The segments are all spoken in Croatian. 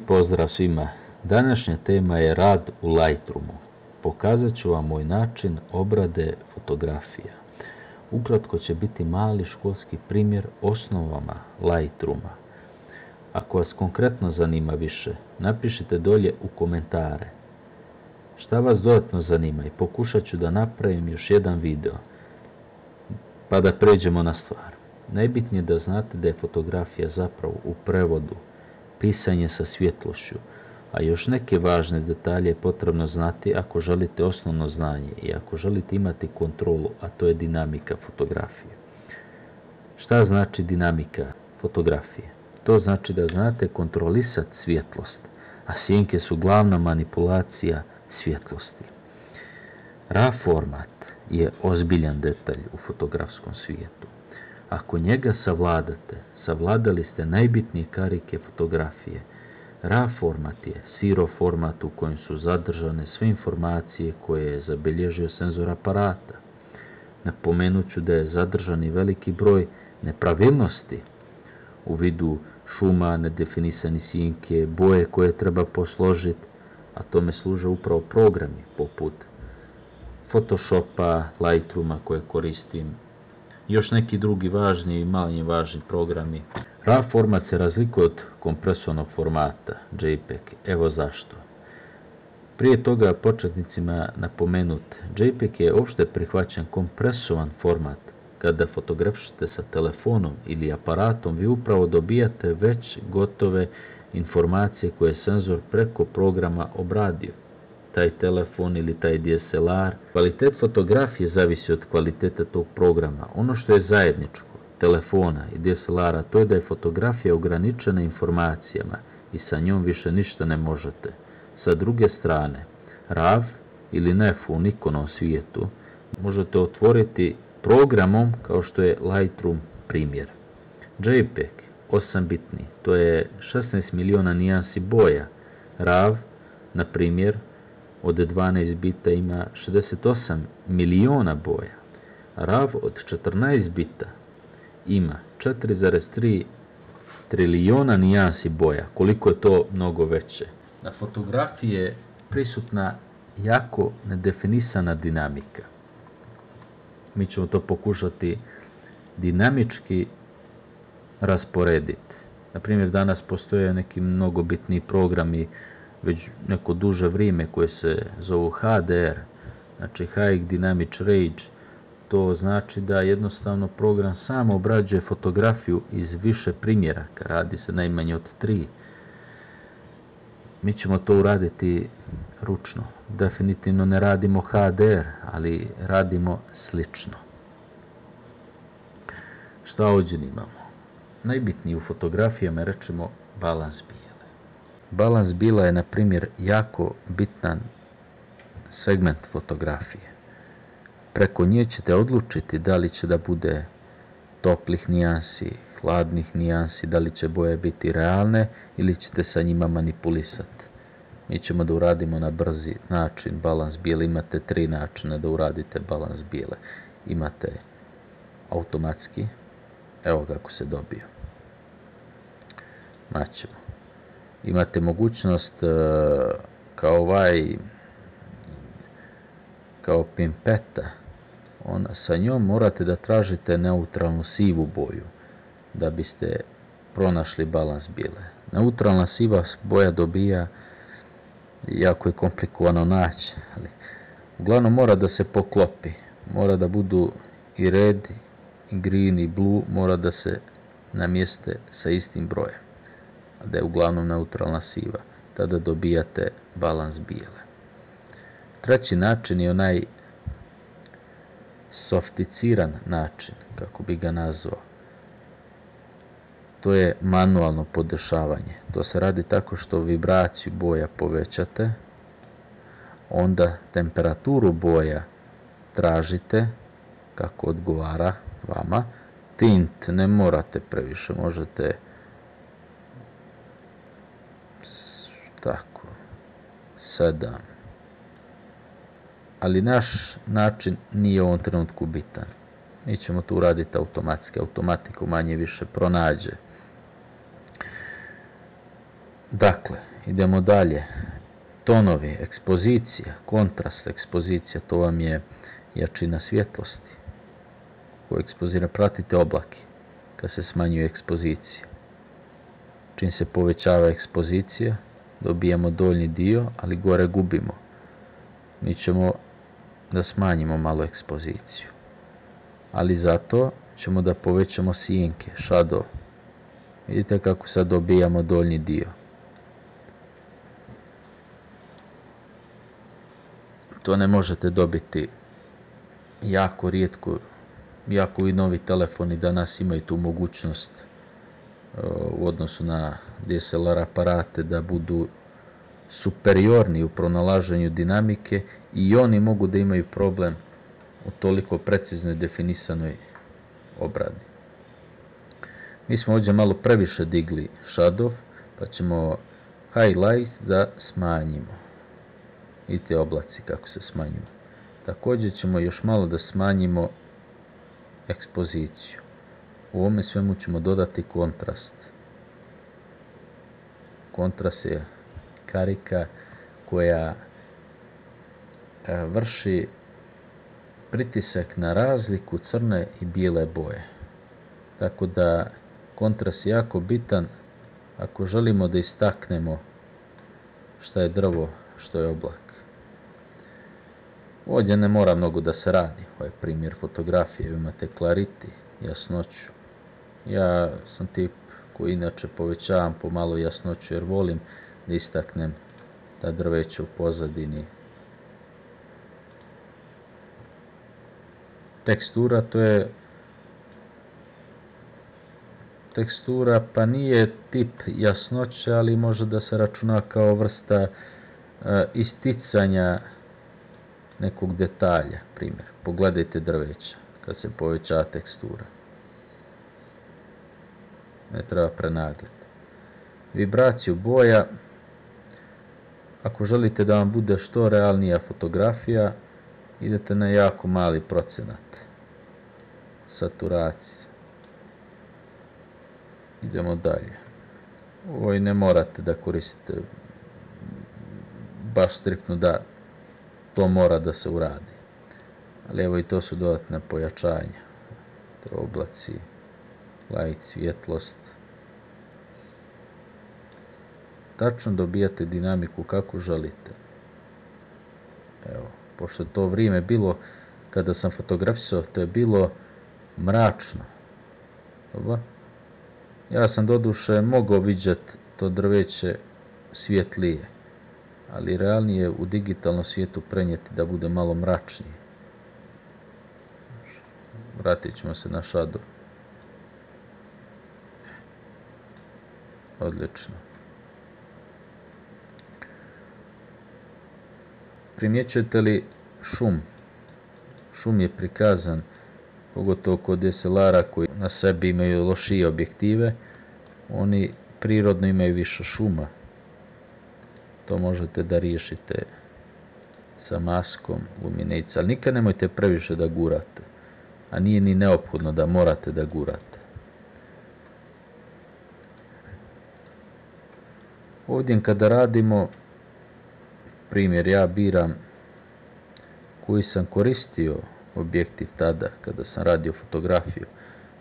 Pozdrav svima. Današnja tema je rad u Lightroomu. Pokazat ću vam moj način obrade fotografija. Ukratko će biti mali školski primjer osnovama Lightrooma. Ako vas konkretno zanima više, napišite dolje u komentare šta vas dodatno zanima i pokušat ću da napravim još jedan video, pa da pređemo na stvar. Najbitnije je da znate da je fotografija zapravo u prevodu pisanje sa svjetlošću, a još neke važne detalje je potrebno znati ako želite osnovno znanje i ako želite imati kontrolu, a to je dinamika fotografije. Šta znači dinamika fotografije? To znači da znate kontrolisati svjetlost, a sjenke su glavna manipulacija svjetlosti. RAW format je ozbiljan detalj u fotografskom svijetu. Ako njega savladate, savladali ste najbitnije karike fotografije. RAW format je zero format u kojem su zadržane sve informacije koje je zabilježio senzor aparata. Napomenut ću da je zadržan i veliki broj nepravilnosti u vidu šuma, nedefinisani sjenke, boje koje treba posložiti, a tome služe upravo programi poput Photoshopa, Lightrooma koje koristim, još neki drugi važni i manje važni programi. RAW format se razlikuje od kompresovnog formata JPEG. Evo zašto. Prije toga početnicima napomenut, JPEG je opšte prihvaćen kompresovan format. Kada fotografišete sa telefonom ili aparatom, vi upravo dobijate već gotove informacije koje je senzor preko programa obradio. Taj telefon ili taj DSLR. Kvalitet fotografije zavisi od kvaliteta tog programa. Ono što je zajedničko telefona i DSLR-a, to je da je fotografija ograničena informacijama i sa njom više ništa ne možete. Sa druge strane, RAW ili NEF u Nikonom svijetu možete otvoriti programom kao što je Lightroom primjer. JPEG 8-bitni, to je 16 miliona nijansi boja. RAW, na primjer, od 12 bita ima 68 miliona boja. RAW od 14 bita ima 4,3 trilijona nijansi boja. Koliko je to mnogo veće. Na fotografiji je prisutna jako nedefinisana dinamika. Mi ćemo to pokušati dinamički rasporediti. Na primjer, danas postoje neki mnogo bitni programi već neko duže vrijeme koje se zovu HDR, znači High Dynamic Range. To znači da jednostavno program sam obrađuje fotografiju iz više primjeraka, radi se najmanje od 3. Mi ćemo to uraditi ručno. Definitivno ne radimo HDR, ali radimo slično. Šta ovdje imamo? Najbitniji u fotografijama je, rečemo, balans bijele. Balans bila je, na primjer, jako bitan segment fotografije. Preko nje ćete odlučiti da li će da bude toplih nijansi, hladnih nijansi, da li će boje biti realne ili ćete sa njima manipulisati. Mi ćemo da uradimo na brzi način balans bijele. Imate 3 načina da uradite balans bijele. Imate automatski, evo kako se dobio. Naćemo. Imate mogućnost kao pimpeta. Sa njom morate da tražite neutralnu sivu boju da biste pronašli balans bijele. Neutralna siva boja dobija, jako je komplikovano naći, ali uglavnom mora da se poklopi. Mora da budu i red, i green, i blue, mora da se namjeste sa istim brojem, da je uglavnom neutralna siva. Tada dobijate balans bijele. Treći način je onaj sofisticiran način, kako bi ga nazvao. To je manualno podešavanje. To se radi tako što vibraciju boja povećate, onda temperaturu boja tražite kako odgovara vama. Tint ne morate previše, možete tako 7. Ali naš način nije u ovom trenutku bitan. Mi ćemo to uraditi automatski. Automatiku manje više pronađe Dakle, idemo dalje. Tonovi, ekspozicija, kontrast, ekspozicija, to vam je jačina svjetlosti koju ekspozira. Pratite oblake kad se smanjuje ekspozicija. Čim se povećava ekspozicija, dobijamo donji dio, ali gore gubimo. Mi ćemo da smanjimo malo ekspoziciju, ali zato ćemo da povećamo sjenke, shadow. Vidite kako sad dobijamo donji dio. To ne možete dobiti jako rijetko, jako i novi telefoni danas imaju tu mogućnost u odnosu na DSLR aparate da budu superiorni u pronalaženju dinamike, i oni mogu da imaju problem u toliko precizno definisanoj obradi. Mi smo ovdje malo previše digli shadow, pa ćemo highlight da smanjimo. Vidite oblaci kako se smanjuju. Također ćemo još malo da smanjimo ekspoziciju. U ovome svemu ćemo dodati kontrast. Kontrast je karika koja vrši pritisak na razliku crne i bijele boje. Tako da kontrast je jako bitan ako želimo da istaknemo šta je drvo, što je oblak. Ovdje ne mora mnogo da se radi. Ovo je primjer fotografije, imate clarity, jasnoću. Ja sam tip koji inače povećavam pomalo jasnoću jer volim da istaknem ta drveća u pozadini. Tekstura, to je tekstura, pa nije tip jasnoće, ali može da se računa kao vrsta isticanja nekog detalja. Primjer, pogledajte drveća kad se poveća tekstura. Ne treba prenagljati. Vibraciju boja, ako želite da vam bude što realnija fotografija, idete na jako mali procenat saturacije. Idemo dalje. Ovo i ne morate da koristite baš striktno da to mora da se uradi. Ali evo i to su dodatne pojačanja. Oblaci, light, svjetlost. Tačno dobijate dinamiku kako želite. Evo, pošto to vrijeme bilo, kada sam fotografisao, to je bilo mračno. Dobro? Ja sam doduše mogao vidjeti to drveće svjetlije, ali realnije u digitalnom svijetu prenijeti da bude malo mračnije. Vratit ćemo se na shadow. Odlično. Primjećujete li šum? Šum je prikazan, pogotovo kod DSLR-a koji na sebi imaju lošije objektive, oni prirodno imaju više šuma. To možete da riješite sa maskom Luminance, ali nikad nemojte previše da gurate, a nije ni neophodno da morate da gurate. Ovdje kada radimo, primjer, ja biram koji sam koristio objektiv tada kada sam radio fotografiju.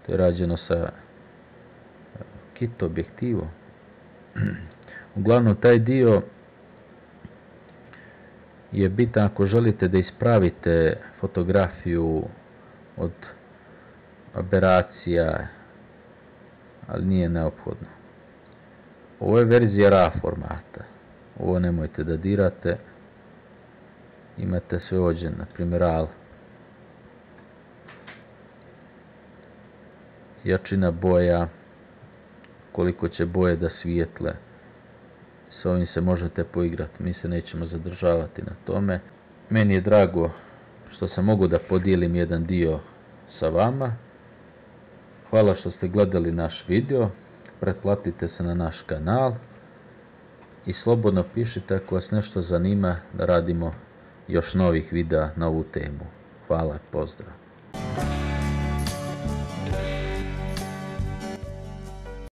To je rađeno sa kit objektivom. Uglavnom taj dio je bitan ako želite da ispravite fotografiju od aberacija, ali nije neophodno. Ovo je verzija RAW formata. Ovo nemojte da dirate. Imate sve ovdje, na primjer RAW. Jačina boja, koliko će boje da svijetle. S ovim se možete poigrati, mi se nećemo zadržavati na tome. Meni je drago što sam mogu da podijelim jedan dio sa vama. Hvala što ste gledali naš video, pretplatite se na naš kanal i slobodno pišite ako vas nešto zanima da radimo još novih videa na ovu temu. Hvala, pozdrav.